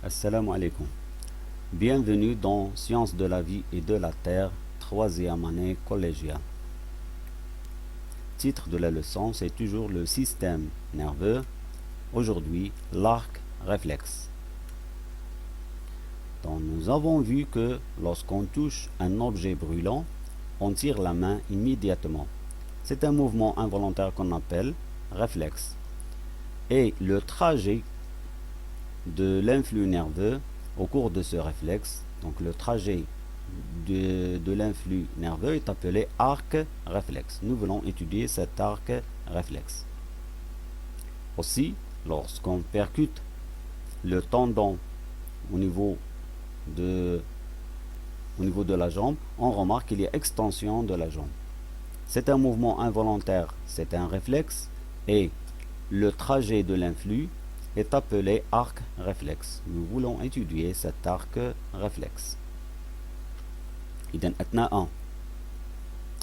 Assalamu alaikum. Bienvenue dans Sciences de la vie et de la terre, troisième année collégiale. Titre de la leçon, c'est toujours le système nerveux. Aujourd'hui, l'arc réflexe. Donc, nous avons vu que lorsqu'on touche un objet brûlant, on tire la main immédiatement. C'est un mouvement involontaire qu'on appelle réflexe. Et le trajet de l'influx nerveux au cours de ce réflexe, donc le trajet de l'influx nerveux est appelé arc réflexe. Nous voulons étudier cet arc réflexe. Aussi, lorsqu'on percute le tendon au niveau de la jambe, on remarque qu'il y a extension de la jambe. C'est un mouvement involontaire, c'est un réflexe, et le trajet de l'influx est appelé arc réflexe. Nous voulons étudier cet arc réflexe. إذن أثناء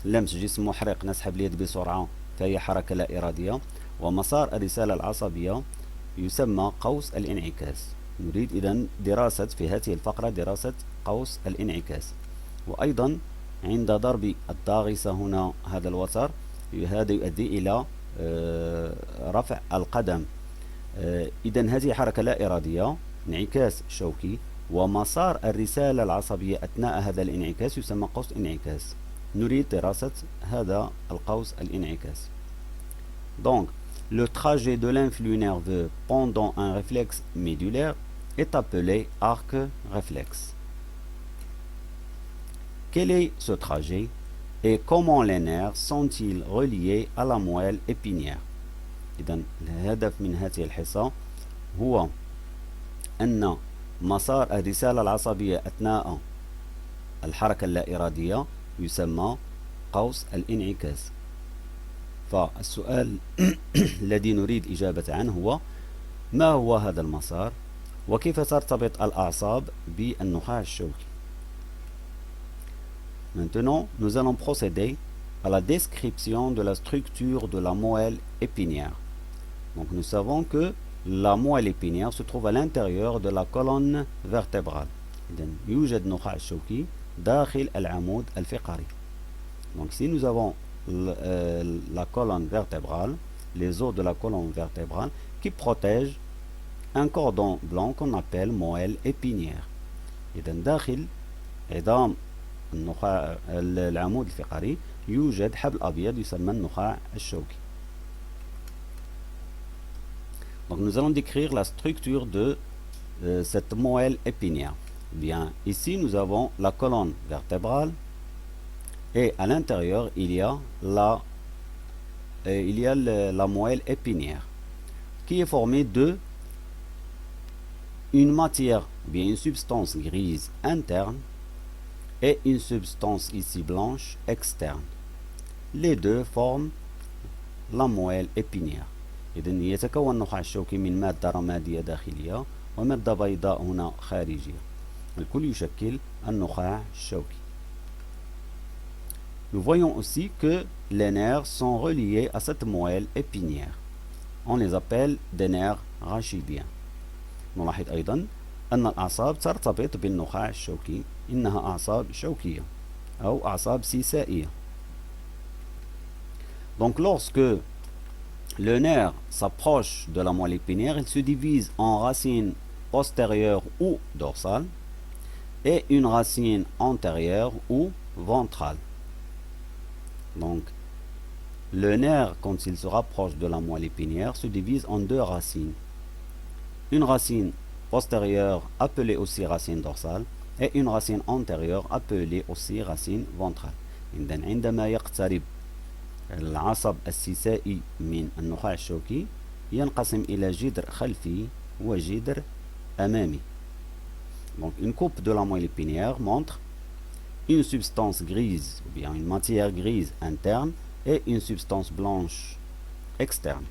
لمس جسم محرق نسحب اليد بسرعة فهي حركة لا إرادية، ومسار الرسالة العصبية يسمى قوس الانعكاس. نريد إذن دراسة في هذه الفقرة دراسة قوس الانعكاس. وأيضا عند ضرب الضاغصة هنا هذا الوتر هذا يؤدي إلى رفع القدم. إذن هذه حركة لا إرادية، انعكاس شوكي، ومسار الرسالة العصبية أثناء هذا الانعكاس يسمى قوس انعكاس. نريد دراسة هذا القوس الانعكاس. Donc, le trajet de l'influx nerveux pendant un réflexe médulaire est appelé arc réflexe. Quel est ce trajet et comment les nerfs sont-ils reliés à la moelle épinière؟ إذن الهدف من هذه الحصة هو أن مسار الرسالة العصبية أثناء الحركة اللا إرادية يسمى قوس الانعكاس. فالسؤال الذي نريد إجابة عنه هو: ما هو هذا المسار؟ وكيف ترتبط الأعصاب بالنخاع الشوكي؟ Maintenant, nous allons procéder à la description de la structure de la moelle épinière. Donc nous savons que la moelle épinière se trouve à l'intérieur de la colonne vertébrale. إذن يوجد نخاع شوكي داخل العمود الفقري. Donc si nous avons la colonne vertébrale, les os de la colonne vertébrale qui protègent un cordon blanc qu'on appelle moelle épinière. إذن داخل عظام النخاع العمود الفقري يوجد حبل أبيض يسمى النخاع الشوكي. Donc nous allons décrire la structure de cette moelle épinière. Bien, ici nous avons la colonne vertébrale et à l'intérieur il y a la moelle épinière qui est formée de une matière, bien une substance grise interne et une substance ici blanche externe. Les deux forment la moelle épinière. إذن يتكون النخاع الشوكي من مادة رمادية داخلية ومادة بيضاء هنا خارجية. الكل يشكل النخاع الشوكي. Nous voyons aussi que les nerfs sont reliés à cette moelle épinière. On les appelle des nerfs rachidiens. نلاحظ أيضا أن الأعصاب ترتبط بالنخاع الشوكي، إنها أعصاب شوكية أو أعصاب سيسائية. Donc lorsque le nerf s'approche de la moelle épinière, il se divise en racine postérieure ou dorsale et une racine antérieure ou ventrale. Donc, le nerf, quand il se rapproche de la moelle épinière, se divise en deux racines. Une racine postérieure appelée aussi racine dorsale et une racine antérieure appelée aussi racine ventrale. عندما يقترب العصب السيسائي من النخاع الشوكي ينقسم إلى جدر خلفي وجدر أمامي. Donc une coupe de la moelle épinière montre une substance grise ou bien une matière grise interne et une substance blanche externe.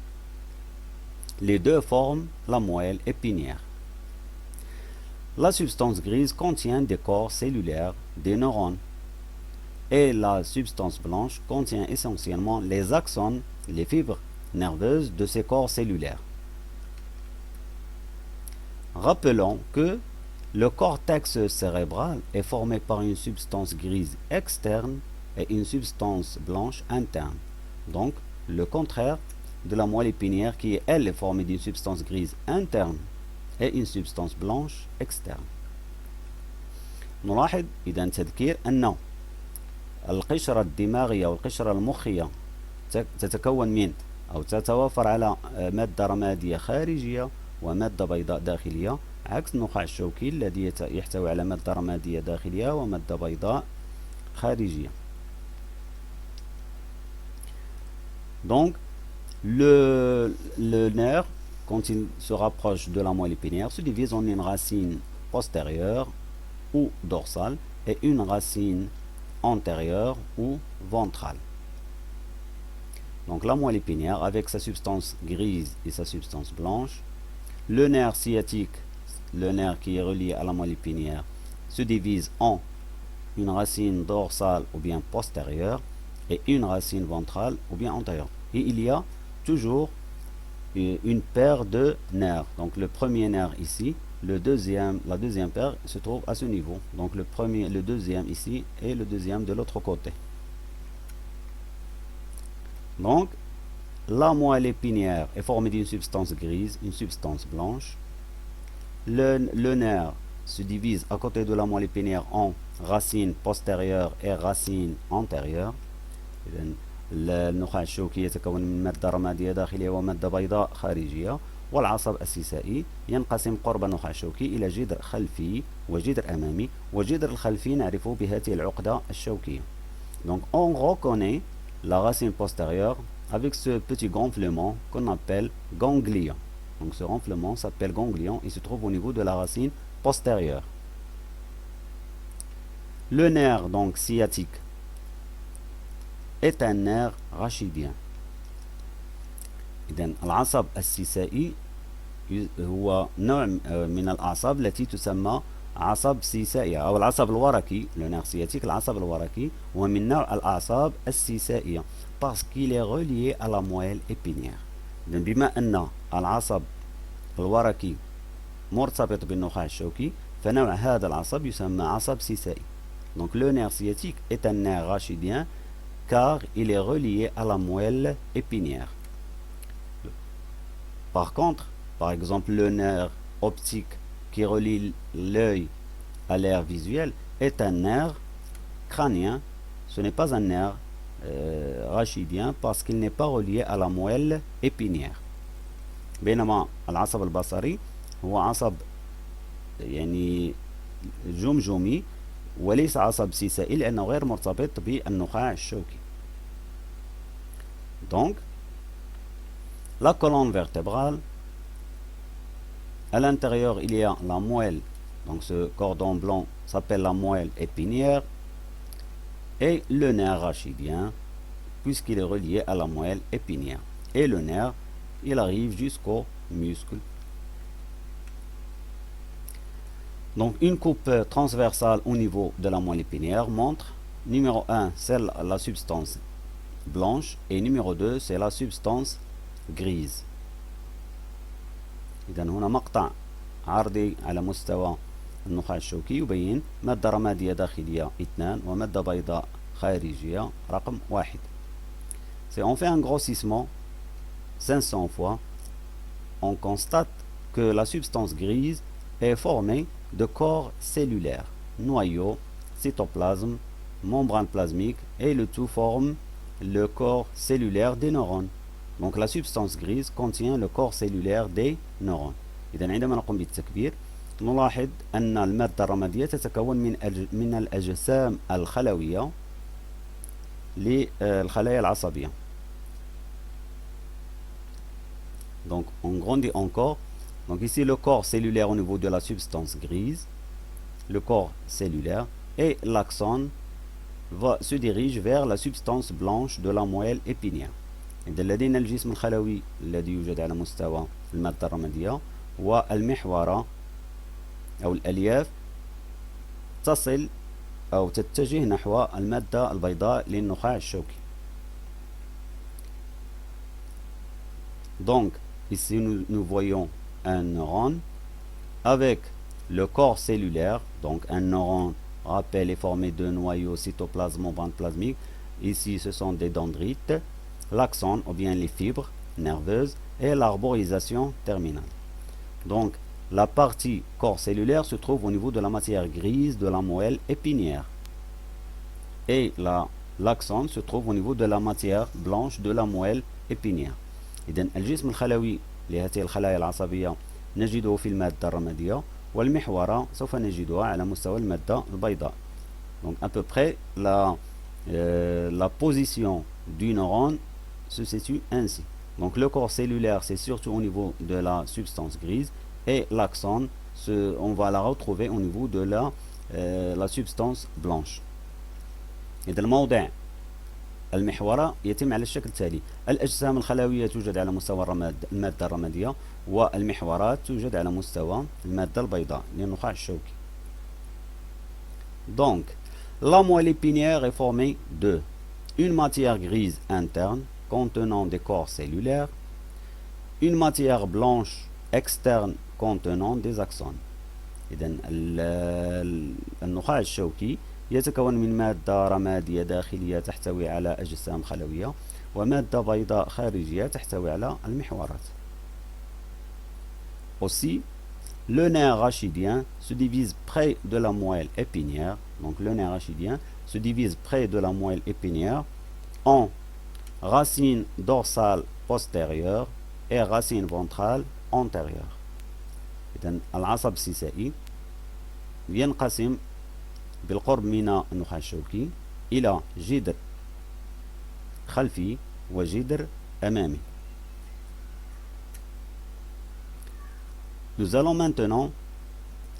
Les deux forment la moelle épinière. La substance grise contient des corps cellulaires, des neurones. Et la substance blanche contient essentiellement les axones, les fibres nerveuses de ces corps cellulaires. Rappelons que le cortex cérébral est formé par une substance grise externe et une substance blanche interne. Donc, le contraire de la moelle épinière qui, elle, est formée d'une substance grise interne et une substance blanche externe. نلاحظ إذا تذكير أن القشرة الدماغية والقشرة المخية تتكون من أو تتوافر على مادة رمادية خارجية ومادة بيضاء داخلية، عكس النخاع الشوكي الذي يحتوي على مادة رمادية داخلية ومادة بيضاء خارجية. Donc, le nerf, quand il se rapproche de la moelle épinière, se divise en une racine postérieure ou dorsale et une racine antérieure ou ventrale. Donc la moelle épinière avec sa substance grise et sa substance blanche. Le nerf sciatique, le nerf qui est relié à la moelle épinière, se divise en une racine dorsale ou bien postérieure et une racine ventrale ou bien antérieure. Et il y a toujours une paire de nerfs. Donc le premier nerf ici, la deuxième paire se trouve à ce niveau. Donc le deuxième ici et le deuxième de l'autre côté. Donc la moelle épinière est formée d'une substance grise, une substance blanche. Le nerf se divise à côté de la moelle épinière en racine postérieure et racine antérieure. النخاع الشوكي يتكون من مادة رمادية داخلية ومادة بيضاء خارجية. والعصب السيسائي ينقسم قرب النخاع الشوكي إلى جذر خلفي وجذر أمامي، وجذر الخلفي نعرفه بهذه العقدة الشوكية. Donc on reconnaît la racine postérieure avec ce petit gonflement qu'on appelle ganglion. Donc ce gonflement s'appelle ganglion et se trouve au niveau de la racine postérieure. Le nerf donc sciatique est un nerf rachidien. إذن العصب السيسائي هو نوع من الأعصاب التي تسمى عصب سيسائي أو العصب الوركي. le nerf sciatique, العصب الوركي هو من نوع الأعصاب السيسائية parce qu'il est relié à la moelle épinière. بما أن العصب الوركي مرتبط بالنخاع الشوكي فنوع هذا العصب يسمى عصب سيسائي. Donc le nerf sciatique est un nerf rachidien car il est relié à la moelle épinière. Par contre, par exemple, le nerf optique qui relie l'œil à l'aire visuel est un nerf crânien. Ce n'est pas un nerf rachidien parce qu'il n'est pas relié à la moelle épinière. بينما العصب البصري هو عصب يعني جمجمي وليس عصب سيسائي لأنه غير مرتبط بالنخاع الشوكي. Donc, la colonne vertébrale, à l'intérieur il y a la moelle, donc ce cordon blanc s'appelle la moelle épinière, et le nerf rachidien puisqu'il est relié à la moelle épinière. Et le nerf, il arrive jusqu'au muscle. Donc une coupe transversale au niveau de la moelle épinière montre numéro 1 c'est la substance blanche et numéro 2 c'est la substance grise. إذن هنا مقطع عرضي على مستوى النخاع الشوكي يبين مادة رمادية داخلية 2 ومادة بيضاء خارجية رقم 1. Si on fait un grossissement 500 fois, on constate que la substance grise est formée de corps cellulaires, noyau, cytoplasme, membrane plasmique et le tout forme le corps cellulaire des neurones. Donc la substance grise contient le corps cellulaire des neurones. إذا عندما نقوم بالتكبير نلاحظ أن المادة الرمادية تتكون من الأجسام الخلوية للخلايا العصبية. Donc on grandit encore. Donc ici le corps cellulaire au niveau de la substance grise, le corps cellulaire, et l'axone se dirige vers la substance blanche de la moelle épinière. إذا لدينا الجسم الخلوي الذي يوجد على مستوى المادة الرمادية والمحورة أو الألياف تصل أو تتجه نحو المادة البيضاء للنخاع الشوكي. Donc ici nous voyons un neurone avec le corps cellulaire, donc un neurone, rappel, est formé de noyaux cytoplasmo-bande plasmique. Ici, ce sont des dendrites, l'axone, ou bien les fibres nerveuses, et l'arborisation terminale. Donc, la partie corps cellulaire se trouve au niveau de la matière grise de la moelle épinière. Et l'axone se trouve au niveau de la matière blanche de la moelle épinière. إذن الجسم الخلوي لهذه الخلايا العصبية نجده في المادة الرمادية، والمحورة سوف نجدها على مستوى المادة البيضاء. Donc à peu près la position du neurone se situe ainsi. Donc le corps cellulaire, c'est surtout au niveau de la substance grise, et l'axone, on va la retrouver au niveau de la substance blanche. إذا الموضع المحورة يتم على الشكل التالي: الأجسام الخلوية توجد على مستوى المادة الرمادية، والمحورات توجد على مستوى المادة البيضاء للنخاع الشوكي. Donc, la moelle épinière est formée de une matière grise interne contenant des corps cellulaires, une matière blanche externe contenant des axones. إذن النخاع الشوكي يتكون من مادة رمادية داخلية تحتوي على أجسام خلوية، ومادة بيضاء خارجية تحتوي على المحورات. Aussi, le nerf rachidien se divise près de la moelle épinière. Donc le nerf rachidien se divise près de la moelle épinière en racine dorsale postérieure et racine ventrale antérieure. إذن العصب السيسائي ينقسم بالقرب من النخاع الشوكي إلى جدر خلفي وجدر أمامي. Nous allons maintenant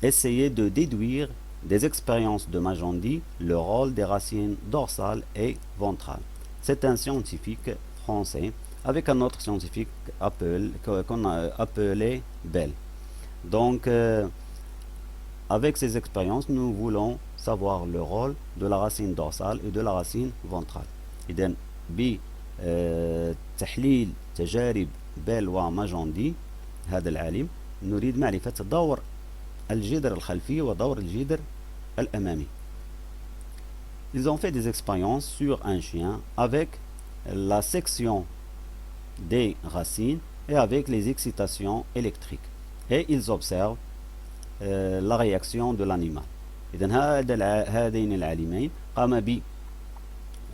essayer de déduire des expériences de Magendie le rôle des racines dorsales et ventrales. C'est un scientifique français avec un autre scientifique qu'on a appelé Bell. Donc, avec ces expériences, nous voulons savoir le rôle de la racine dorsale et de la racine ventrale. إذن بتحليل تجارب بيل وماجندي هذا العالم نريد معرفة دور الجدر الخلفي ودور الجدر الأمامي. Ils ont fait des expériences sur un chien avec la section des racines et avec les excitations électriques. Et ils observent la réaction de l'animal. إذن هذين العالمين قام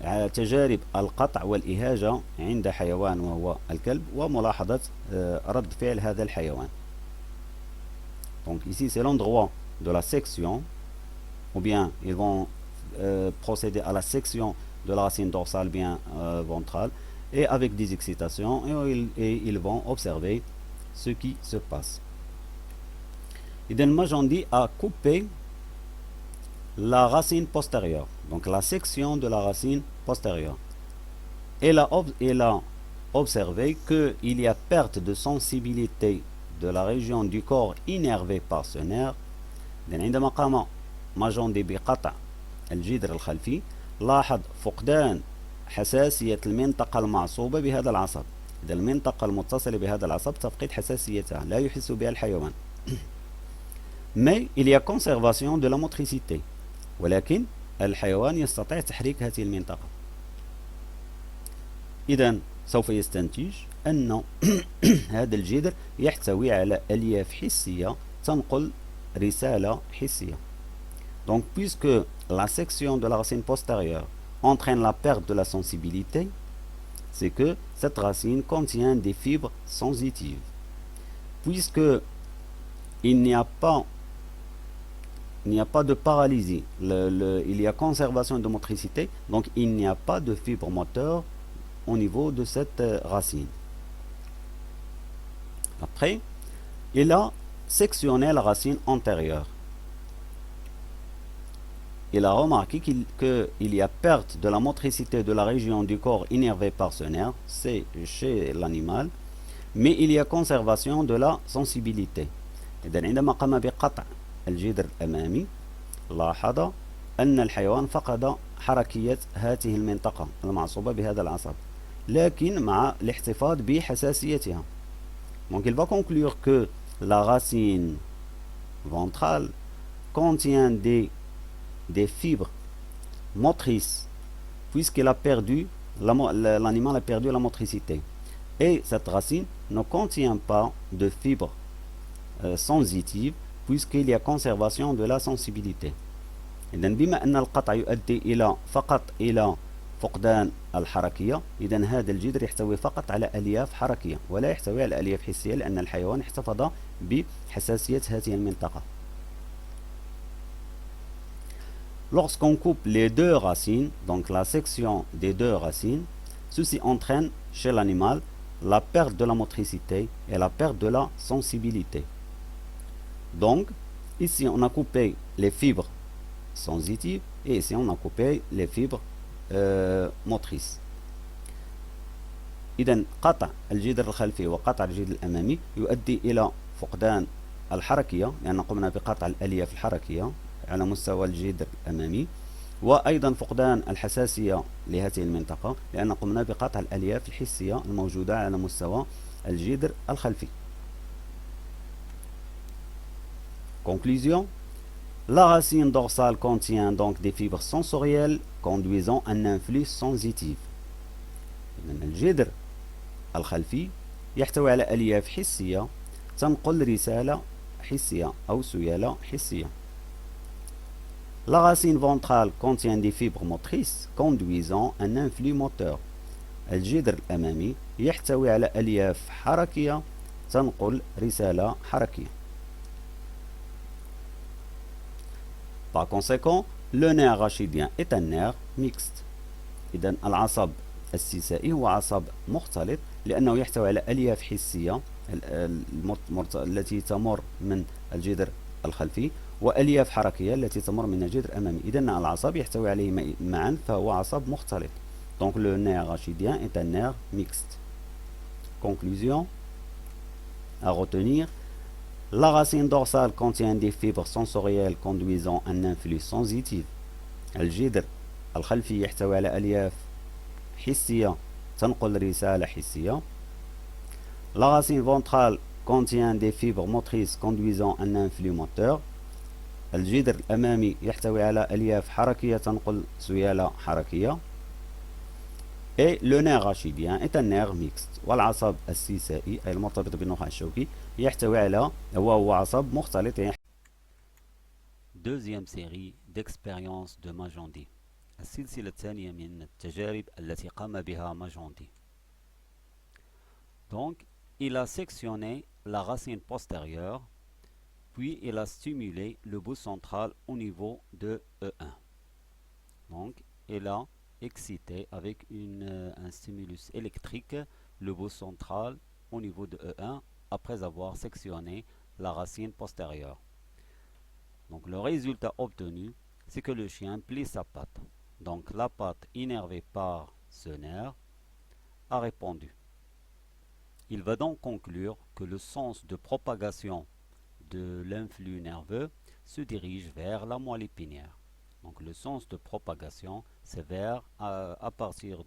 بتجارب القطع والإهاجة عند حيوان وهو الكلب، وملاحظة رد فعل هذا الحيوان. Donc ici c'est l'endroit de la section, ou bien ils vont procéder à la section de la racine dorsale bien ventrale, et avec des excitations, et ils vont observer ce qui se passe. إذن Magendie a coupé la racine postérieure, donc la section de la racine postérieure. Elle a observé qu'il y a perte de sensibilité de la région du corps innervé par ce nerf. عندما قام ماجندي بقطع الجدر الخلفي لاحظ فقدان حساسية المنطقة المعصوبة بهذا العصب. إذا المنطقة المتصلة بهذا العصب تفقد حساسيتها، لا يحس بها الحيوان. Mais il y a conservation de la motricité، ولكن الحيوان يستطيع تحريك هذه المنطقة. إذا سوف يستنتج أن هذا الجدر يحتوي على ألياف حسية تنقل رسالة حسية. Donc puisque la section de la racine postérieure entraîne la perte de la sensibilité, c'est que cette racine contient des fibres sensitives. Puisque il n'y a pas de paralysie, il y a conservation de motricité, donc il n'y a pas de fibre moteur au niveau de cette racine. Après, il a sectionné la racine antérieure. Il a remarqué qu'il y a perte de la motricité de la région du corps innervé par ce nerf, c'est chez l'animal, mais il y a conservation de la sensibilité. إذن عندما قام بقطع الجدر الأمامي لاحظ أن الحيوان فقد حركية هذه المنطقة المعصوبة بهذا العصب، لكن مع الاحتفاظ بحساسيتها. Donc il va conclure que la racine ventrale contient des fibres motrices, puisqu'il a perdu, l'animal a perdu la motricité. Et cette racine ne contient pas de fibres sensitives, puisqu'il y a conservation de la sensibilité. إذن بما أن القطع يؤدي إلى فقط إلى فقدان الحركية، إذن هذا الجدر يحتوي فقط على ألياف حركية ولا يحتوي على ألياف حسية، لأن الحيوان احتفظ بحساسية هذه المنطقة. Lorsqu'on coupe les deux racines, donc la section des deux racines, ceci entraîne chez l'animal la perte de la motricité et la perte de la sensibilité. Donc, ici on a coupé les fibres sensitives et ici on a coupé les fibres motrices. إذن قطع الجدر الخلفي وقطع الجدر الأمامي يؤدي إلى فقدان الحركية، لأن قمنا بقطع الألياف الحركية على مستوى الجدر الأمامي، وأيضا فقدان الحساسية لهذه المنطقة لأن قمنا بقطع الألياف الحسية الموجودة على مستوى الجدر الخلفي. Conclusion. La racine dorsale contient donc des fibres sensorielles conduisant un influx sensitif. الجدر الخلفي يحتوي على ألياف حسية تنقل رسالة حسية أو سيالة حسية. La racine ventrale contient des fibres motrices conduisant un influx moteur. الجدر الأمامي يحتوي على ألياف حركية تنقل رسالة حركية. Par conséquent, le nerf rachidien est un nerf mixte. إذن العصب السيسائي هو عصب مختلط لأنه يحتوي على ألياف حسية التي تمر من الجدر الخلفي وألياف حركية التي تمر من الجدر الأمامي. إذن العصب يحتوي عليه معا فهو عصب مختلط. Donc le nerf rachidien est un nerf mixte. Conclusion à retenir. La racine dorsale contient des fibres sensorielles conduisant un influx sensitif. الجدر الخلفي يحتوي على ألياف حسية تنقل رسالة حسية. La racine ventrale contient des fibres motrices conduisant un influx moteur. الجدر الأمامي يحتوي على ألياف حركية تنقل سيالة حركية. Et le nerf rachidien est un nerf mixte. والعصب السيسائي أي المرتبط بالنخاع الشوكي يحتوي على وهو عصب مختلط. Deuxième série d'expériences de Magendie. السلسلة الثانية من التجارب التي قام بها ماجوندي. Donc, il a sectionné la racine postérieure, puis il a stimulé le bout central au niveau de E1. Donc, il a excité avec un stimulus électrique le bout central au niveau de E1 après avoir sectionné la racine postérieure. Donc, le résultat obtenu, c'est que le chien plie sa patte. Donc la patte innervée par ce nerf a répondu. Il va donc conclure que le sens de propagation de l'influx nerveux se dirige vers la moelle épinière. Donc le sens de propagation, c'est vers, à partir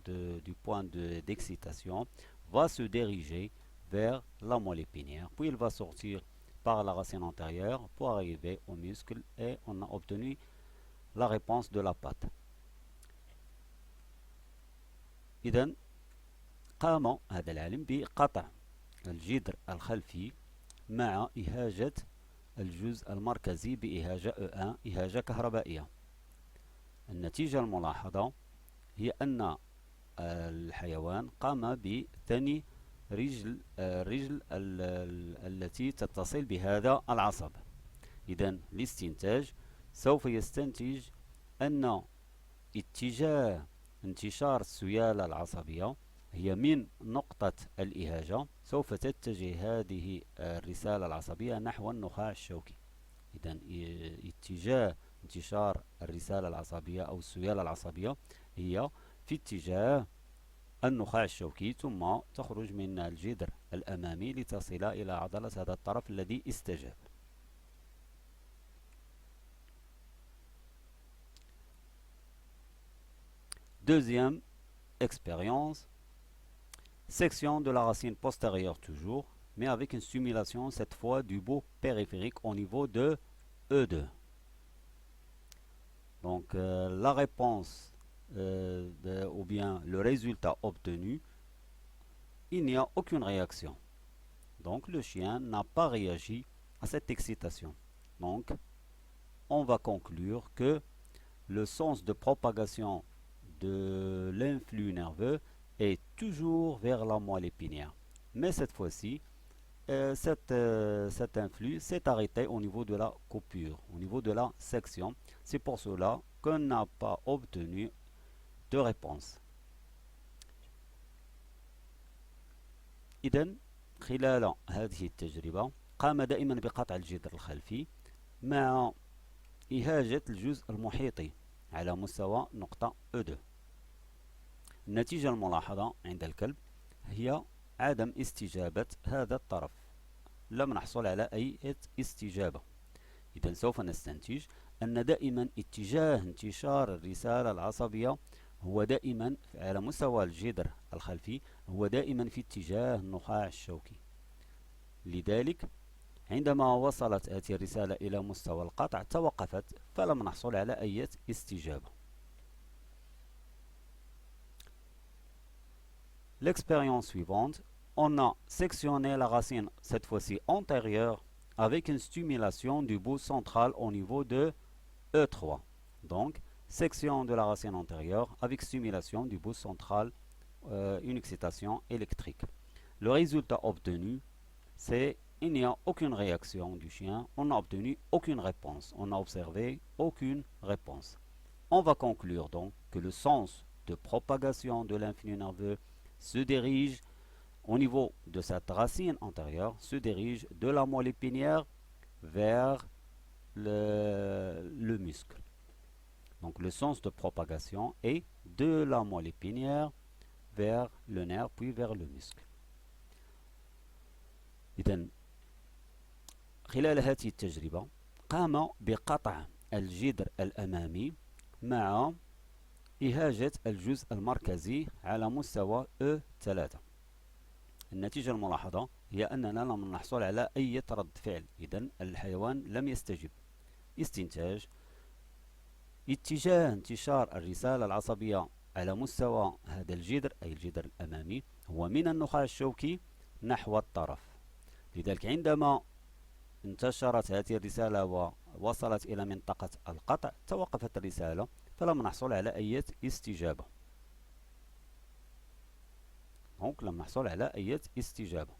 du point d'excitation, va se diriger vers la moelle épinière. Puis il va sortir par la racine antérieure pour arriver au muscle et on a obtenu la réponse de la patte. إذن قام هذا العالم بقطع الجدر الخلفي مع إهاجة الجزء المركزي بإهاجة E1 إهاجة كهربائية. النتيجة الملاحظة هي أن الحيوان قام بثني الرجل التي تتصل بهذا العصب. إذن الاستنتاج سوف يستنتج أن اتجاه انتشار السيالة العصبية هي من نقطة الإهاجة سوف تتجه هذه الرسالة العصبية نحو النخاع الشوكي. إذن اتجاه انتشار الرسالة العصبية أو السيالة العصبية هي في اتجاه النخاع الشوكي ثم تخرج من الجدر الأمامي لتصل إلى عضلة هذا الطرف الذي استجاب. Deuxième expérience, section de la racine postérieure toujours. mais avec une stimulation cette fois du bout périphérique au niveau de E2. Donc la réponse ou bien le résultat obtenu, il n'y a aucune réaction. Donc le chien n'a pas réagi à cette excitation. Donc on va conclure que le sens de propagation de l'influx nerveux est toujours vers la moelle épinière. Mais cette fois-ci, cet influx s'est arrêté au niveau de la coupure, au niveau de la section. C'est pour cela qu'on n'a pas obtenu de réponse. إذن خلال هذه التجربة قام دائما بقطع الجدر الخلفي مع إهاجة الجزء المحيطي على مستوى نقطة E2. النتيجة الملاحظة عند الكلب هي عدم استجابة هذا الطرف، لم نحصل على أي استجابة. إذن سوف نستنتج أن دائما اتجاه انتشار الرسالة العصبية هو دائما على مستوى الجدر الخلفي، هو دائما في اتجاه النخاع الشوكي. لذلك عندما وصلت هذه الرسالة إلى مستوى القطع توقفت، فلم نحصل على أي استجابة. L'expérience suivante, on a sectionné la racine, cette fois-ci antérieure, avec une stimulation du bout central au niveau de E3. Donc, section de la racine antérieure avec stimulation du bout central, une excitation électrique. Le résultat obtenu, c'est il n'y a aucune réaction du chien, on n'a obtenu aucune réponse, on n'a observé aucune réponse. On va conclure donc que le sens de propagation de l'influx nerveux se dirige au niveau de cette racine antérieure, se dirige de la moelle épinière vers le muscle. Donc le sens de propagation est de la moelle épinière vers le nerf puis vers le muscle. إذن خلال هذه التجربة قام بقطع الجدر الأمامي مع إهاجة الجزء المركزي على مستوى E3. النتيجة الملاحظة هي أننا لم نحصل على أي رد فعل، إذن الحيوان لم يستجب. استنتاج: اتجاه انتشار الرسالة العصبية على مستوى هذا الجدر أي الجدر الأمامي هو من النخاع الشوكي نحو الطرف. لذلك عندما انتشرت هذه الرسالة ووصلت إلى منطقة القطع توقفت الرسالة، فلم نحصل على أي استجابة. Donc لم نحصل على أي استجابة.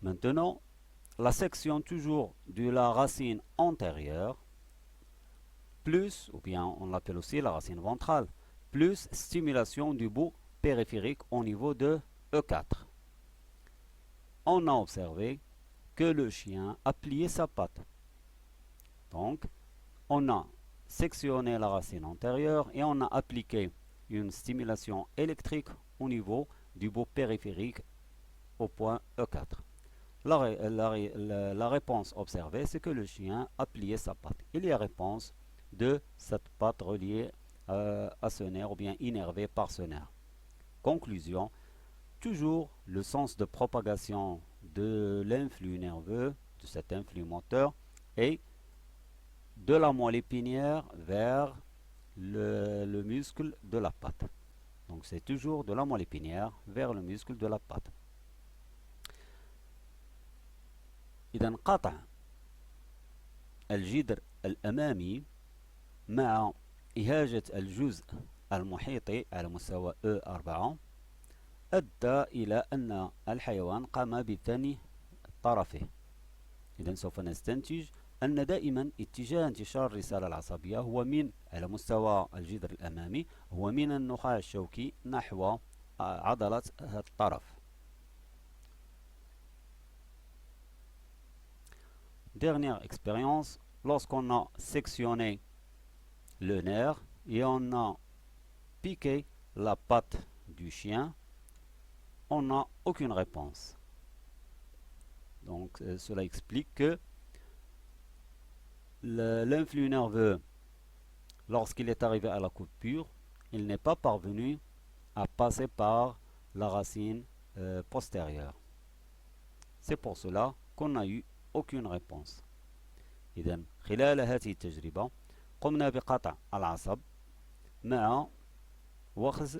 Maintenant, la section toujours de la racine antérieure plus, ou bien on l'appelle aussi la racine ventrale, plus stimulation du bout périphérique au niveau de E4. On a observé que le chien a plié sa patte. Donc, on a sectionné la racine antérieure et on a appliqué une stimulation électrique au niveau du bout périphérique au point E4. La réponse observée, c'est que le chien a plié sa patte. Il y a réponse de cette patte reliée à ce nerf ou bien innervée par ce nerf. Conclusion: toujours le sens de propagation de l'influx nerveux, de cet influx moteur, est de la moelle épinière vers le muscle de la patte. Donc c'est toujours de la moelle épinière vers le muscle de la patte. إذا قطع الجدر الأمامي مع إهاجة الجزء المحيطي على مستوى E4 أدى إلى أن الحيوان قام بثني طرفه. إذن سوف نستنتج أن دائما اتجاه انتشار الرسالة العصبية هو من على مستوى الجدر الأمامي هو من النخاع الشوكي نحو عضلة الطرف. Dernière expérience, lorsqu'on a sectionné le nerf et on a piqué la patte du chien, on n'a aucune réponse. Donc cela explique que l'influx nerveux, lorsqu'il est arrivé à la coupure, il n'est pas parvenu à passer par la racine postérieure. C'est pour cela qu'on n'a eu aucune réponse. إذا خلال هذه التجربة قمنا بقطع العصب مع وخز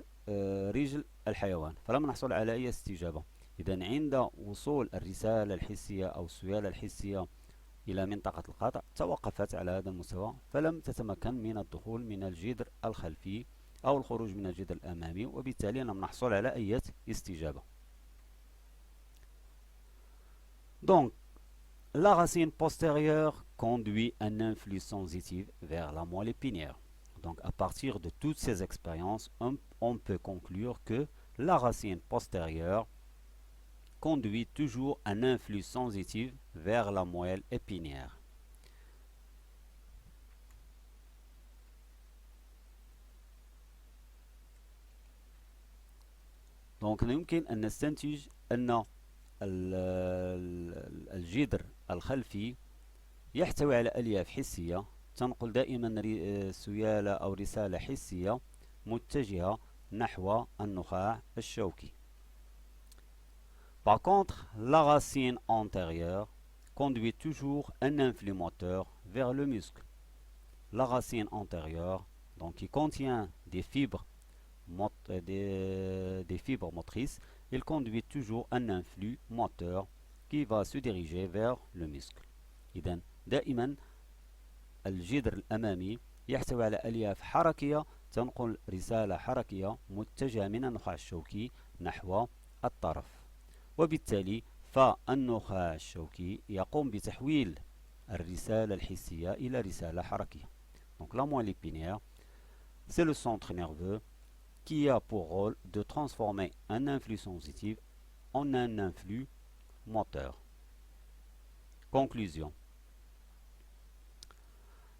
رجل الحيوان فلم نحصل على أي استجابة. إذا عند وصول الرسالة الحسية أو السيالة الحسية إلى منطقة القطع توقفت على هذا المستوى فلم تتمكن من الدخول من الجدر الخلفي أو الخروج من الجدر الأمامي وبالتالي لم نحصل على أي استجابة. Donc, la racine postérieure conduit un influx sensitif vers la moelle épinière. Donc à partir de toutes ces expériences, on peut conclure que la racine postérieure conduit toujours un influx sensitif vers la moelle épinière. Donc يمكن أن نستنتج أن الجدر الخلفي يحتوي على ألياف حسية تنقل دائما سيالة أو رسالة حسية متجهة نحو النخاع الشوكي. Par contre, la racine antérieure conduit toujours un influx moteur vers le muscle. La racine antérieure, donc qui contient des fibres motrices, il conduit toujours un influx moteur qui va se diriger vers le muscle. إذن دائما الجدر الأمامي يحتوي على ألياف حركية تنقل رسالة حركية متجهة من النخاع الشوكي نحو الطرف وبالتالي فالنخاع الشوكي يقوم بتحويل الرسالة الحسية إلى رسالة حركية. Donc la moelle épinière, c'est le centre nerveux qui a pour rôle de transformer un influx sensitif en un influx moteur. Conclusion.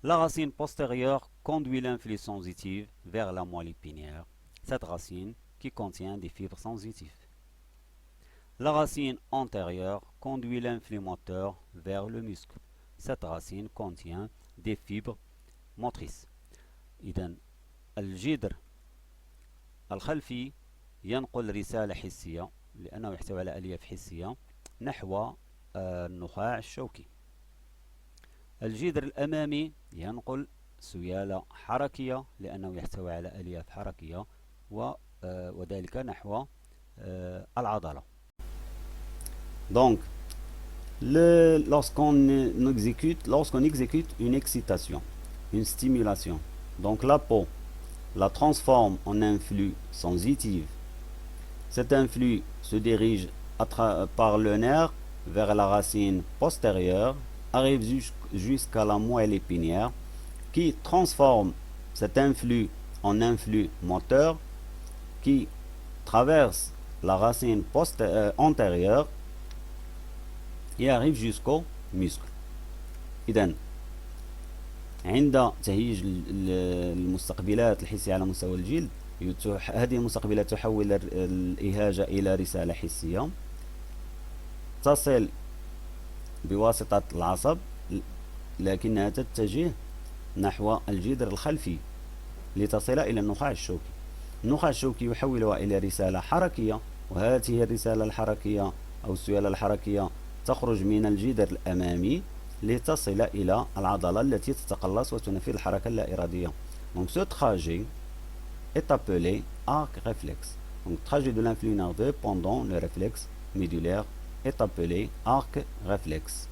La racine postérieure conduit l'influx sensitif vers la moelle épinière, cette racine qui contient des fibres sensitives. La racine antérieure conduit l'influx moteur vers le muscle. Cette racine contient des fibres motrices. إذن الجدر الخلفي ينقل رسالة حسية لأنه يحتوي على ألياف حسية نحو النخاع الشوكي. الجدر الأمامي ينقل سيالة حركية لأنه يحتوي على ألياف حركية وذلك نحو العضلة. Donc, lorsqu'on exécute une excitation, une stimulation, donc la peau la transforme en un flux sensitif. Cet influx se dirige par le nerf vers la racine postérieure, arrive jusqu'à la moelle épinière, qui transforme cet influx en influx moteur, qui traverse la racine antérieure et arrive jusqu'au muscle. إذن عند تهيج المستقبلات الحسية على مستوى الجلد هذه المستقبلات تحول الإهاجة إلى رسالة حسية تصل بواسطة العصب لكنها تتجه نحو الجدر الخلفي لتصل إلى النخاع الشوكي. النخاع الشوكي يحولها إلى رسالة حركية وهذه الرسالة الحركية أو السيالة الحركية تخرج من الجدر الأمامي لتصل إلى العضلة التي تتقلص وتنفذ الحركة اللا إرادية. Donc ce trajet est appelé arc réflexe. Donc trajet de l'influx nerveux pendant le réflexe médulaire est appelé arc réflexe.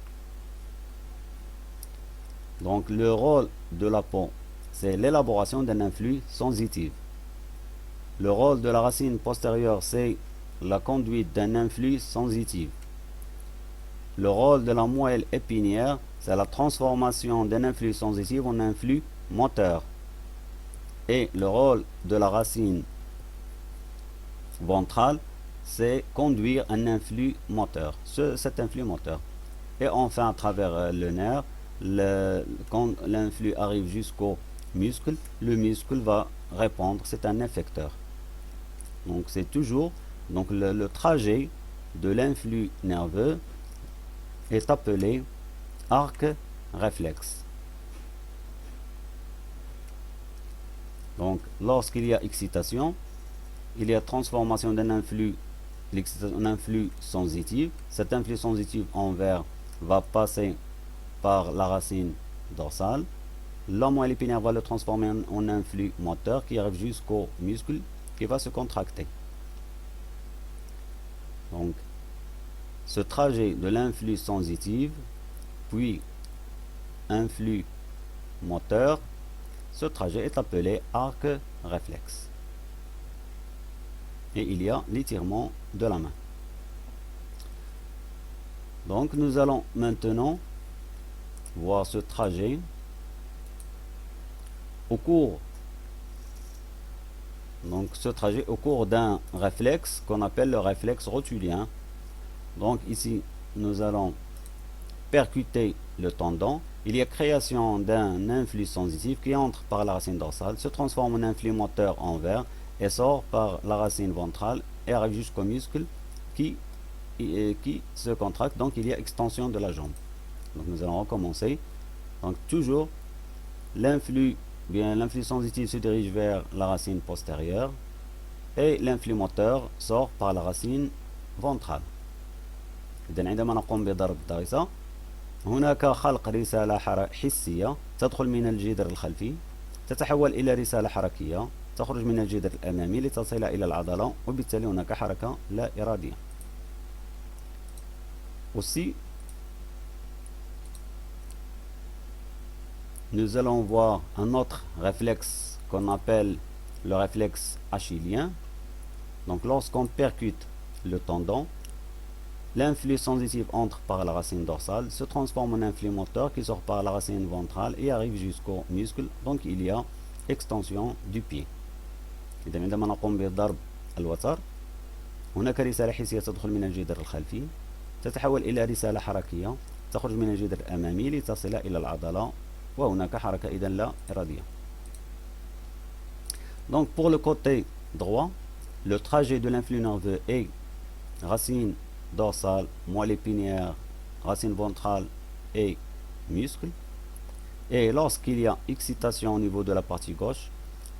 Donc le rôle de la peau, c'est l'élaboration d'un influx sensitif. Le rôle de la racine postérieure, c'est la conduite d'un influx sensitif. Le rôle de la moelle épinière, c'est la transformation d'un influx sensitif en influx moteur. Et le rôle de la racine ventrale, c'est conduire un influx moteur, cet influx moteur. Et enfin, à travers le nerf, quand l'influx arrive jusqu'au muscle, le muscle va répondre, c'est un effecteur. Donc c'est toujours le trajet de l'influx nerveux est appelé arc réflexe. Donc lorsqu'il y a excitation, il y a transformation d'un influx l'excitation, un influx sensitif. Cet influx sensitif en vert va passer par la racine dorsale. La moelle épinière va le transformer en un flux moteur qui arrive jusqu'au muscle qui va se contracter. Donc, ce trajet de l'influx sensitif, puis influx moteur, ce trajet est appelé arc réflexe. Et il y a l'étirement de la main. Donc, nous allons maintenant voir ce trajet au cours d'un réflexe qu'on appelle le réflexe rotulien. Donc ici nous allons percuter le tendon. Il y a création d'un influx sensitif qui entre par la racine dorsale, se transforme en influx moteur en vert et sort par la racine ventrale et arrive jusqu'au muscle qui se contracte. Donc il y a extension de la jambe. Donc nous allons recommencer. Donc toujours l'influx sensitif se dirige vers la racine postérieure et l'influx moteur sort par la racine ventrale. إذن عندما نقوم بضرب الضرسة هناك خلق رسالة حسية تدخل من الجدر الخلفي تتحول إلى رسالة حركية تخرج من الجدر الأمامي لتصل إلى العضلة وبالتالي هناك حركة لا إرادية. Aussi, nous allons voir un autre réflexe qu'on appelle le réflexe achillien. Donc lorsqu'on percute le tendon, l'influx sensitif entre par la racine dorsale, se transforme en influx moteur qui sort par la racine ventrale et arrive jusqu'au muscle. Donc il y a extension du pied. إذا عندما نقوم بضرب الوتر هناك رسالة حسية تدخل من الجدر الخلفي تتحول إلى رسالة حركية تخرج من الجدر الأمامي لتصل إلى العضلة وهناك حركة إذن لا إرادية. Donc pour le côté droit, le trajet de l'influx nerveux est racine dorsale, moelle épinière, racine ventrale et muscle. Et lorsqu'il y a excitation au niveau de la partie gauche,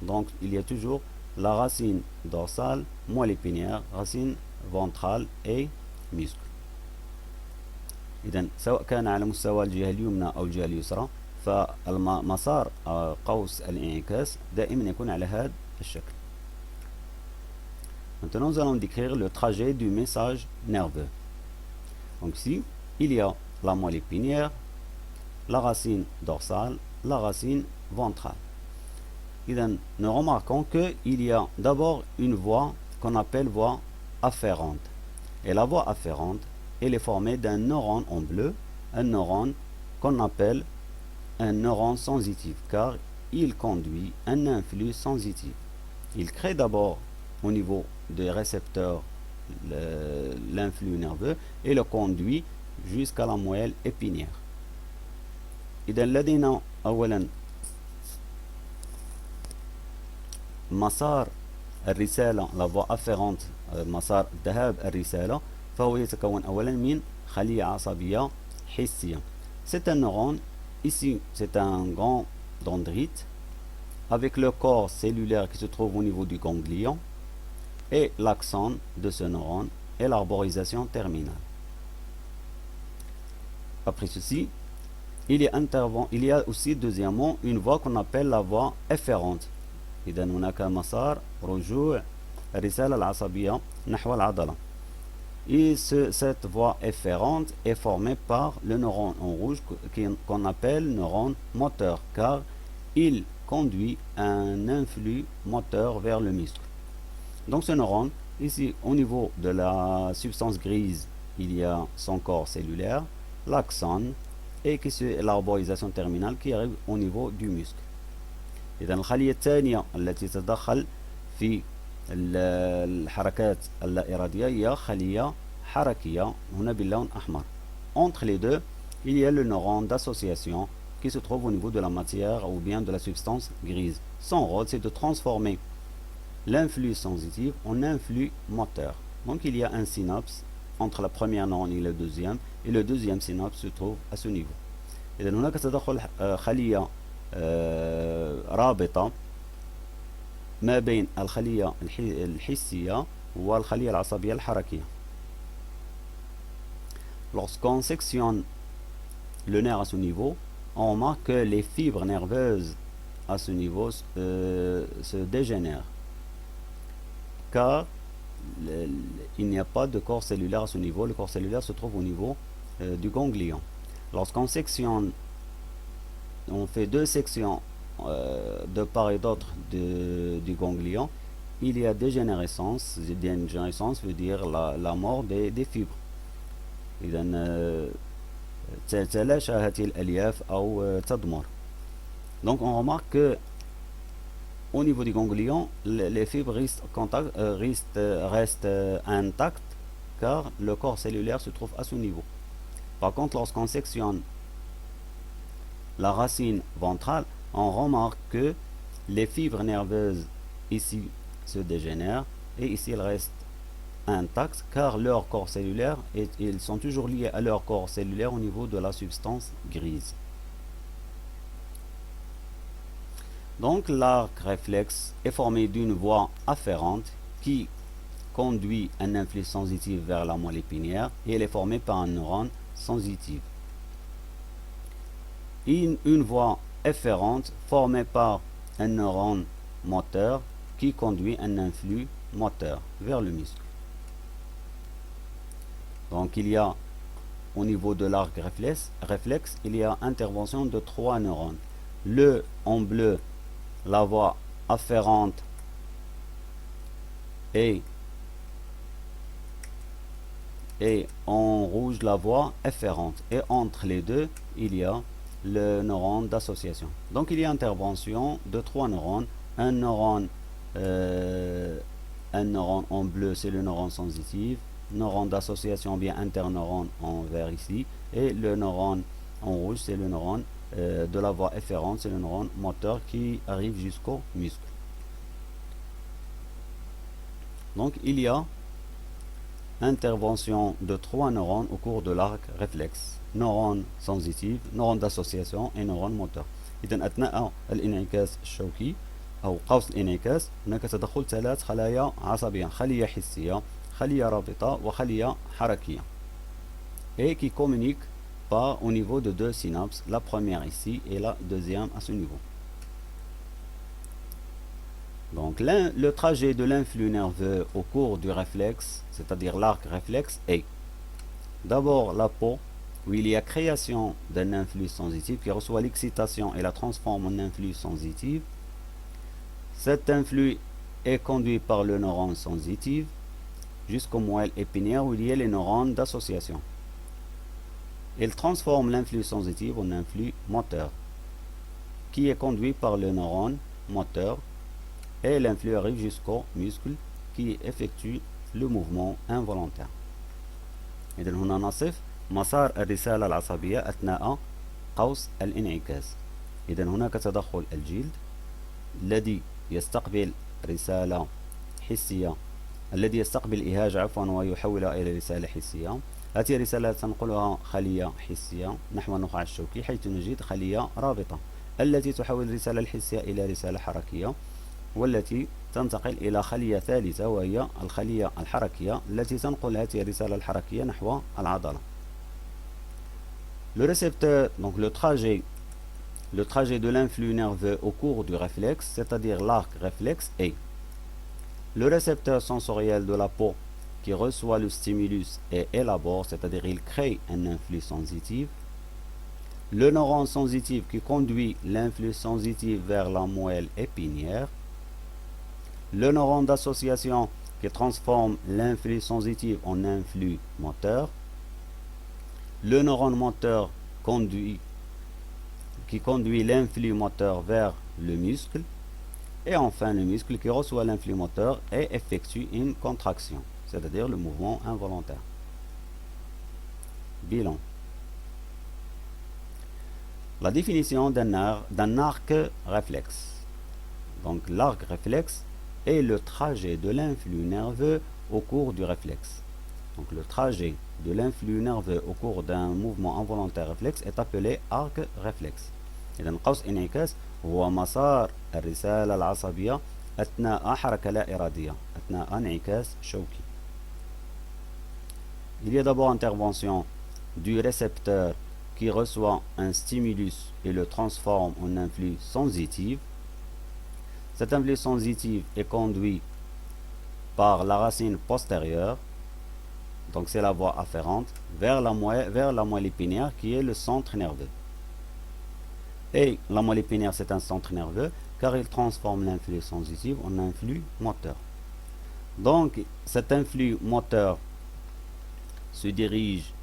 donc il y a toujours la racine dorsale, moelle épinière, racine ventrale et muscle. إذن سواء كان على مستوى الجهة اليمنى أو الجهة اليسرى فالمسار قوس الانعكاس دائما يكون على هذا الشكل. Maintenant, nous allons décrire le trajet du message nerveux. Donc ici, il y a la moelle épinière, la racine dorsale, la racine ventrale. Nous remarquons qu'il y a d'abord une voie qu'on appelle voie afférente. Et la voie afférente, elle est formée d'un neurone en bleu, un neurone qu'on appelle un neurone sensitif, car il conduit un influx sensitif. Il crée d'abord au niveau des récepteurs l'influx nerveux et le conduit jusqu'à la moelle épinière. إذا لدينا أولا مسار الرسالة la voie afférente مسار ذهاب الرسالة فهو يتكون أولا من خلية عصبية حسية. C'est un neurone, ici c'est un grand dendrite avec le corps cellulaire qui se trouve au niveau du ganglion et l'axone de ce neurone et l'arborisation terminale. Après ceci, il y a aussi deuxièmement une voie qu'on appelle la voie efférente. إذا هناك مسار رجوع الرسالة العصبية نحو العضلة. Et cette voie efférente est formée par le neurone en rouge qu'on appelle neurone moteur, car il conduit un influx moteur vers le muscle. Donc ce neurone, ici au niveau de la substance grise, il y a son corps cellulaire, l'axone et l'arborisation terminale qui arrive au niveau du muscle. إذا الخلية الثانية التي تتدخل في الحركات اللا إرادية هي خلية حركية هنا باللون أحمر. Entre les deux, il y a le neurone d'association qui se trouve au niveau de la matière ou bien de la substance grise. Son rôle, c'est de transformer l'influx sensitif en influx moteur. Donc il y a un synapse entre la première neurone et le deuxième synapse se trouve à ce niveau. إذا هناك تدخل خلية رابطة ما بين الخلية الحسية هو الخلية العصبية الحركية. Lorsqu'on sectionne le nerf à ce niveau, on remarque que les fibres nerveuses à ce niveau se dégénèrent, car il n'y a pas de corps cellulaire à ce niveau. Le corps cellulaire se trouve au niveau du ganglion. Lorsqu'on sectionne, on fait deux sections de part et d'autre du ganglion, il y a dégénérescence. Dégénérescence veut dire la mort des fibres. إذا تتلاشى هذه الألياف أو تضمر. Donc on remarque que au niveau du ganglion, les fibres restent intactes, car le corps cellulaire se trouve à ce niveau. Par contre, lorsqu'on sectionne la racine ventrale, on remarque que les fibres nerveuses ici se dégénèrent et ici elles restent intactes, car leur corps cellulaire, ils sont toujours liés à leur corps cellulaire au niveau de la substance grise. Donc l'arc réflexe est formé d'une voie afférente qui conduit un influx sensitif vers la moelle épinière et elle est formée par un neurone sensitif. Une voie efférente formée par un neurone moteur qui conduit un influx moteur vers le muscle. Donc il y a au niveau de l'arc réflexe, il y a intervention de 3 neurones. En bleu, la voie afférente et en rouge la voie efférente. Et entre les deux, il y a le neurone d'association. Donc il y a intervention de 3 neurones. Un neurone en bleu, c'est le neurone sensitif. Neurone d'association, bien interneurone en vert ici. Et le neurone en rouge, c'est le neurone de la voie efférente, c'est le neurone moteur qui arrive jusqu'au muscle. Donc il y a intervention de 3 neurones au cours de l'arc réflexe. Neurone sensitif, neurone d'association et neurone moteur. إذا أثناء الانعكاس الشوكي أو قوس الانعكاس هناك تدخل 3 خلايا عصبية، خلية حسية، خلية رابطة وخلية حركية. Et qui communiquent pas au niveau de 2 synapses, la première ici et la deuxième à ce niveau. Donc le trajet de l'influx nerveux au cours du réflexe, c'est-à-dire l'arc réflexe, est d'abord la peau, où il y a création d'un influx sensitif qui reçoit l'excitation et la transforme en influx sensitif. Cet influx est conduit par le neurone sensitif jusqu'aux moelle épinière où il y a les neurones d'association. Il transforme l'influx sensitif en influx moteur, qui est conduit par le neurone moteur, et l'influx arrive jusqu'au muscle qui effectue le mouvement involontaire. إذن هنا نصف مسار الرسالة العصبية أثناء قوس الانعكاس. إذن هناك تدخل الجلد الذي يستقبل رسالة حسية، الذي يستقبل إيهاج ويحولها إلى رسالة حسية. هذه الرسالة تنقلها خلية حسية نحو النخاع الشوكي، حيث نجد خلية رابطة التي تحول الرسالة الحسية إلى رسالة حركية، والتي تنتقل إلى خلية ثالثة وهي الخلية الحركية التي تنقل هذه الرسالة الحركية نحو العضلة. Le récepteur, donc le trajet de l'influx nerveux au cours du réflexe, c'est-à-dire l'arc réflexe, est le récepteur sensoriel de la peau qui reçoit le stimulus et élabore, c'est-à-dire il crée un influx sensitif, le neurone sensitif qui conduit l'influx sensitif vers la moelle épinière, le neurone d'association qui transforme l'influx sensitif en influx moteur, le neurone moteur qui conduit l'influx moteur vers le muscle, et enfin le muscle qui reçoit l'influx moteur et effectue une contraction, c'est-à-dire le mouvement involontaire. Bilan. La définition d'un arc réflexe. Donc l'arc réflexe est le trajet de l'influx nerveux au cours du réflexe. Donc le trajet de l'influx nerveux au cours d'un mouvement involontaire réflexe est appelé arc réflexe. إذن قوس انعكاس هو مسار الرسالة العصبية أثناء حركة لا إرادية أثناء انعكاس شوكي. Il y a d'abord intervention du récepteur qui reçoit un stimulus et le transforme en influx sensitif. Cet influx sensitif est conduit par la racine postérieure, donc c'est la voie afférente, vers la moelle épinière qui est le centre nerveux. Et la moelle épinière, c'est un centre nerveux car il transforme l'influx sensitif en influx moteur. Donc cet influx moteur se dirige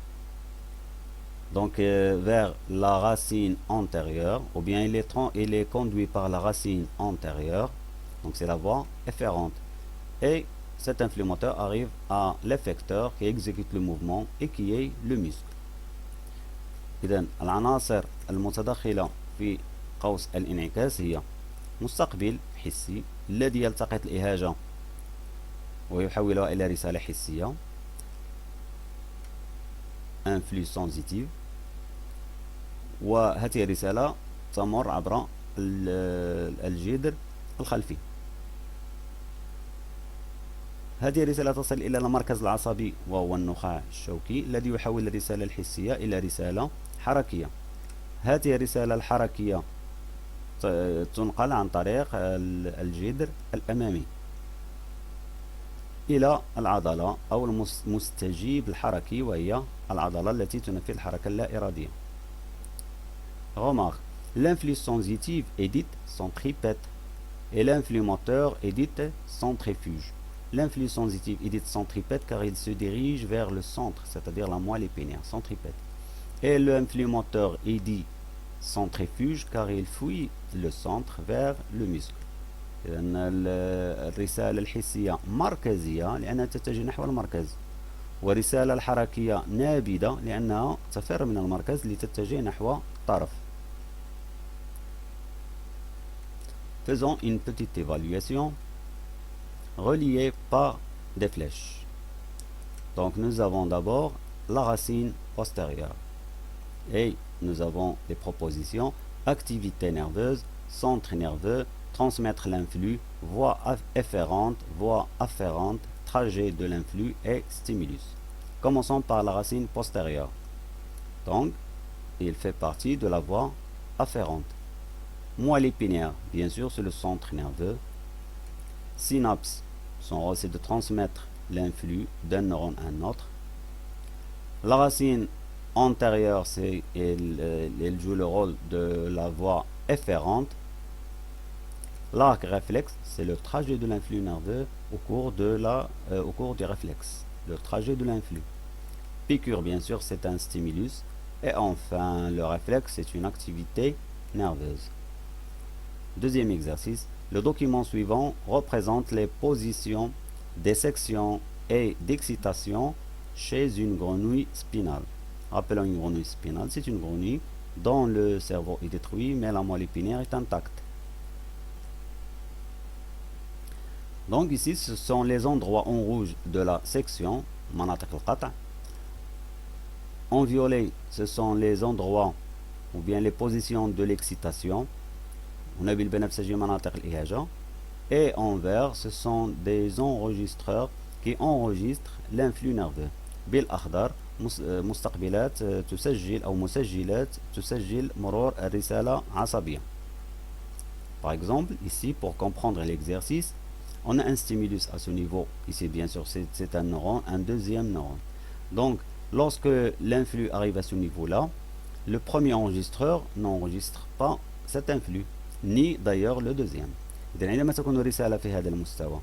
donc vers la racine antérieure, ou bien il est conduit par la racine antérieure, donc c'est la voie efférente. Et cet influx moteur arrive à l'effecteur qui exécute le mouvement et qui est le muscle. إذن العناصر المتدخلة في قوس الانعكاس هي مستقبل حسي الذي يلتقط الإهاجة ويحولها إلى رسالة حسية، influx sensitif، وهذه الرسالة تمر عبر الجدر الخلفي. هذه الرسالة تصل إلى المركز العصبي وهو النخاع الشوكي الذي يحول الرسالة الحسية إلى رسالة حركية. هذه الرسالة الحركية تنقل عن طريق الجدر الأمامي إلى العضلة أو المستجيب الحركي وهي العضلة التي تنفذ الحركة اللا إرادية. Remarque, l'influx sensitif est dit centripète et l'influx moteur est dit centrifuge. L'influx sensitif est dit centripète car il se dirige vers le centre, c'est-à-dire la moelle épinière, centripète. Et l'influx moteur est dit centrifuge car il fuit le centre vers le muscle. لأن الرسالة الحسية مركزية لأنها تتجه نحو المركز، والرسالة الحركية نابضة لأنها تفر من المركز لتتجه نحو الطرف. Faisons une petite évaluation reliée par des flèches. Donc nous avons d'abord la racine postérieure et nous avons les propositions activité nerveuse, centre nerveux, transmettre l'influx, voie efférente, voie afférente, trajet de l'influx et stimulus. Commençons par la racine postérieure. Donc, il fait partie de la voie afférente. Moelle épinière, bien sûr, c'est le centre nerveux. Synapses, son rôle c'est de transmettre l'influx d'un neurone à un autre. La racine antérieure, elle joue le rôle de la voie efférente. L'arc réflexe, c'est le trajet de l'influx nerveux au cours du réflexe, le trajet de l'influx. Piqûre, bien sûr, c'est un stimulus. Et enfin, le réflexe, c'est une activité nerveuse. Deuxième exercice, le document suivant représente les positions des sections et d'excitation chez une grenouille spinale. Rappelons une grenouille spinale, c'est une grenouille dont le cerveau est détruit mais la moelle épinière est intacte. Donc ici, ce sont les endroits en rouge de la section, مناطق القطع. En violet, ce sont les endroits ou bien les positions de l'excitation. Et en vert, ce sont des enregistreurs qui enregistrent l'influx nerveux. بالأخضر مستقبلات تسجل أو مسجلات تسجل مرور الرسالة عصبية. Par exemple, ici, pour comprendre l'exercice, on a un stimulus à ce niveau. Ici, bien sûr, c'est un neurone, un deuxième neurone. Donc, lorsque l'influx arrive à ce niveau-là, le premier enregistreur n'enregistre pas cet influx, ni d'ailleurs le deuxième. إذن عندما تكون الرسالة في هذا المستوى،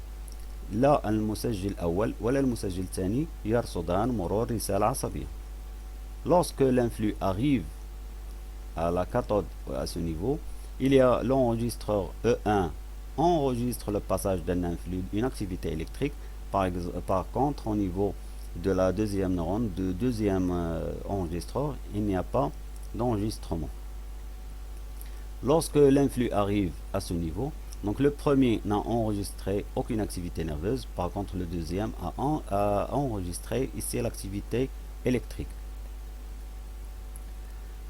لا المسجل الأول ولا المسجل الثاني يرصدان مرور رسالة عصبية. Lorsque l'influx arrive à la cathode à ce niveau, il y a l'enregistreur E1 enregistre le passage d'un influx, une activité électrique. Par contre, au niveau de la deuxième neurone, de deuxième enregistreur, il n'y a pas d'enregistrement. Lorsque l'influx arrive à ce niveau, donc le premier n'a enregistré aucune activité nerveuse, par contre le deuxième a enregistré ici l'activité électrique.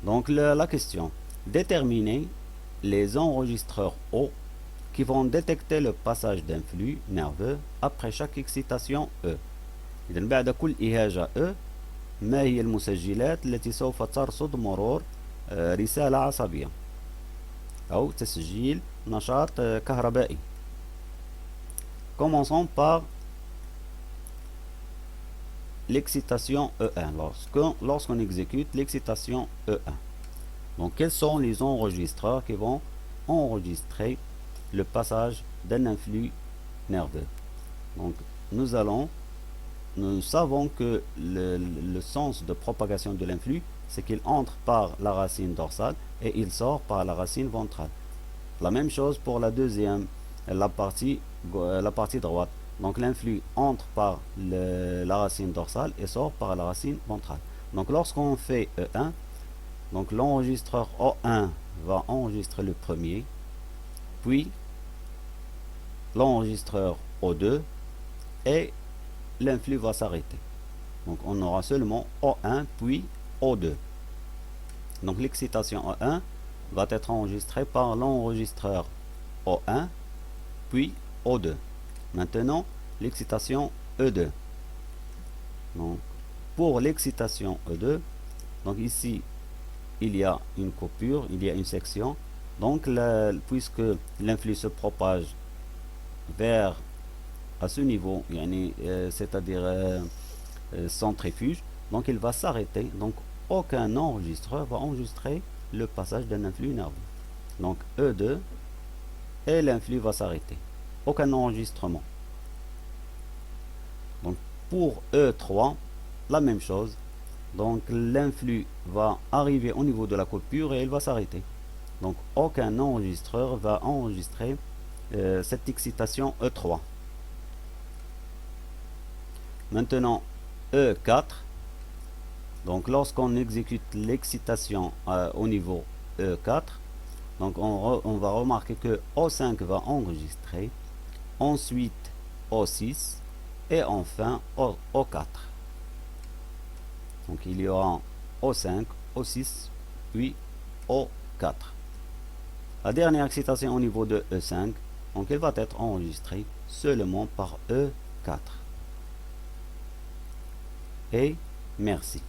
Donc la question, déterminer les enregistreurs O qui vont détecter le passage d'un flux nerveux après chaque excitation E. إذن بعد كل إهاجة E ما هي المسجلات التي سوف ترصد مرور رسالة عصبية أو تسجيل نشاط كهربائي. Commençons par l'excitation E1, lorsqu'on exécute l'excitation E1. Donc quels sont les enregistreurs qui vont enregistrer le passage d'un influx nerveux? Donc nous savons que le sens de propagation de l'influx, c'est qu'il entre par la racine dorsale et il sort par la racine ventrale. La même chose pour la deuxième, la partie droite. Donc l'influx entre par la racine dorsale et sort par la racine ventrale. Donc lorsqu'on fait E1, donc l'enregistreur O1 va enregistrer le premier, puis l'enregistreur O2 et l'influx va s'arrêter. Donc on aura seulement O1 puis O2. Donc l'excitation O1 va être enregistrée par l'enregistreur O1 puis O2. Maintenant l'excitation E2. Donc pour l'excitation E2, donc ici il y a une coupure, il y a une section. Donc puisque l'influx se propage vers à ce niveau, c'est-à-dire centrifuge, donc il va s'arrêter. Donc aucun enregistreur va enregistrer le passage d'un influx nerveux. Donc E2 et l'influx va s'arrêter. Aucun enregistrement. Donc pour E3, la même chose. Donc l'influx va arriver au niveau de la coupure et il va s'arrêter. Donc aucun enregistreur va enregistrer cette excitation E3. Maintenant E4, donc lorsqu'on exécute l'excitation au niveau E4, donc on va remarquer que O5 va enregistrer, ensuite O6 et enfin O4. Donc il y aura O5, O6, puis O4. La dernière excitation au niveau de E5, donc elle va être enregistrée seulement par E4. Et merci.